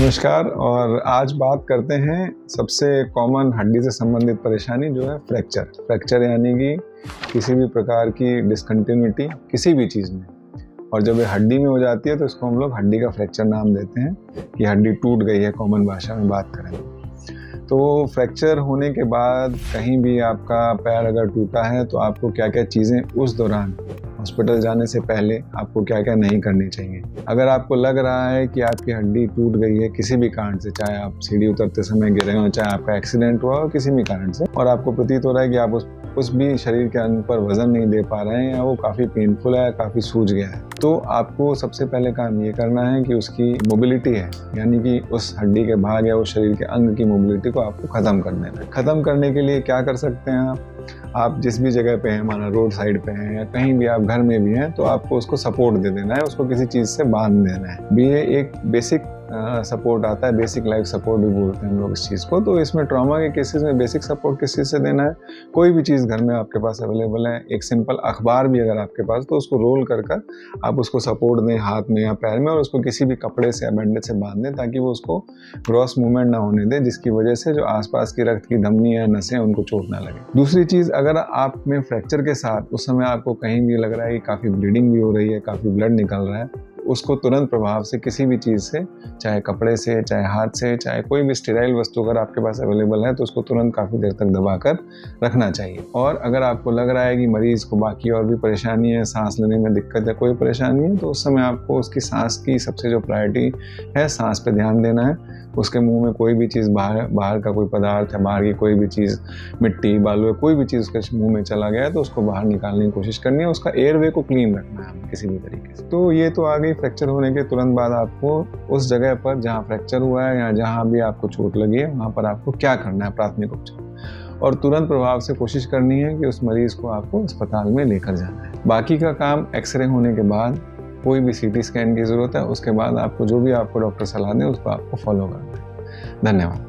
नमस्कार। और आज बात करते हैं सबसे कॉमन हड्डी से संबंधित परेशानी जो है फ्रैक्चर यानी कि किसी भी प्रकार की डिसकंटिन्यूटी किसी भी चीज़ में। और जब ये हड्डी में हो जाती है तो इसको हम लोग हड्डी का फ्रैक्चर नाम देते हैं कि हड्डी टूट गई है, कॉमन भाषा में बात करें तो। फ्रैक्चर होने के बाद कहीं भी आपका पैर अगर टूटा है तो आपको क्या क्या चीज़ें उस दौरान हॉस्पिटल जाने से पहले आपको क्या क्या नहीं करनी चाहिए। अगर आपको लग रहा है कि आपकी हड्डी टूट गई है किसी भी कारण से, चाहे आप सीढ़ी उतरते समय गिरे हो, चाहे आपका एक्सीडेंट हुआ हो किसी भी कारण से, और आपको प्रतीत हो रहा है कि आप उस भी शरीर के अंग पर वजन नहीं दे पा रहे हैं या वो काफ़ी पेनफुल है, काफ़ी सूज गया है, तो आपको सबसे पहले काम ये करना है कि उसकी मोबिलिटी है, यानी कि उस हड्डी के भाग या उस शरीर के अंग की मोबिलिटी को आपको ख़त्म करने के लिए क्या कर सकते हैं आप जिस भी जगह पे हैं, माना रोड साइड पे हैं या कहीं भी आप घर में भी हैं, तो आपको उसको सपोर्ट दे देना है, उसको किसी चीज़ से बांध देना है। ये एक बेसिक सपोर्ट आता है, बेसिक लाइफ सपोर्ट भी बोलते हैं हम लोग इस चीज़ को। तो इसमें ट्रॉमा के केसेस में बेसिक सपोर्ट किस चीज़ से देना है, कोई भी चीज़ घर में आपके पास अवेलेबल है, एक सिंपल अखबार भी अगर आपके पास, तो उसको रोल कर आप उसको सपोर्ट दें हाथ में या पैर में, और उसको किसी भी कपड़े से या बैंडेज से बांध दें ताकि वो उसको क्रॉस मूवमेंट ना होने दें, जिसकी वजह से जो आसपास की रक्त की धमनी या नसें उनको चोट ना लगे। दूसरी चीज़, अगर आप में फ्रैक्चर के साथ उस समय आपको कहीं भी लग रहा है कि काफ़ी ब्लीडिंग भी हो रही है, काफ़ी ब्लड निकल रहा है, उसको तुरंत प्रभाव से किसी भी चीज़ से, चाहे कपड़े से, चाहे हाथ से, चाहे कोई भी स्टेराइल वस्तु अगर आपके पास अवेलेबल है तो उसको तुरंत काफ़ी देर तक दबाकर रखना चाहिए। और अगर आपको लग रहा है कि मरीज़ को बाकी और भी परेशानी है, सांस लेने में दिक्कत है, कोई परेशानी है, तो उस समय आपको उसकी सांस की सबसे जो प्रायोरिटी है, सांस पे ध्यान देना है। उसके मुंह में कोई भी चीज़ बाहर का कोई पदार्थ है, बाहर की कोई भी चीज़, मिट्टी, बालू या कोई भी चीज़ उसके मुंह में चला गया है तो उसको बाहर निकालने की कोशिश करनी है, उसका एयरवे को क्लीन रखना है किसी भी तरीके से। तो ये तो आ गई फ्रैक्चर होने के तुरंत बाद आपको उस जगह पर जहाँ फ्रैक्चर हुआ है या जहाँ भी आपको चोट लगी है वहाँ पर आपको क्या करना है, प्राथमिक उपचार, और तुरंत प्रभाव से कोशिश करनी है कि उस मरीज़ को आपको अस्पताल में लेकर जाना है। बाकी का काम एक्सरे होने के बाद, कोई भी सीटी स्कैन की ज़रूरत है, उसके बाद आपको जो भी आपको डॉक्टर सलाह दें उसको आपको फॉलो करना है। धन्यवाद।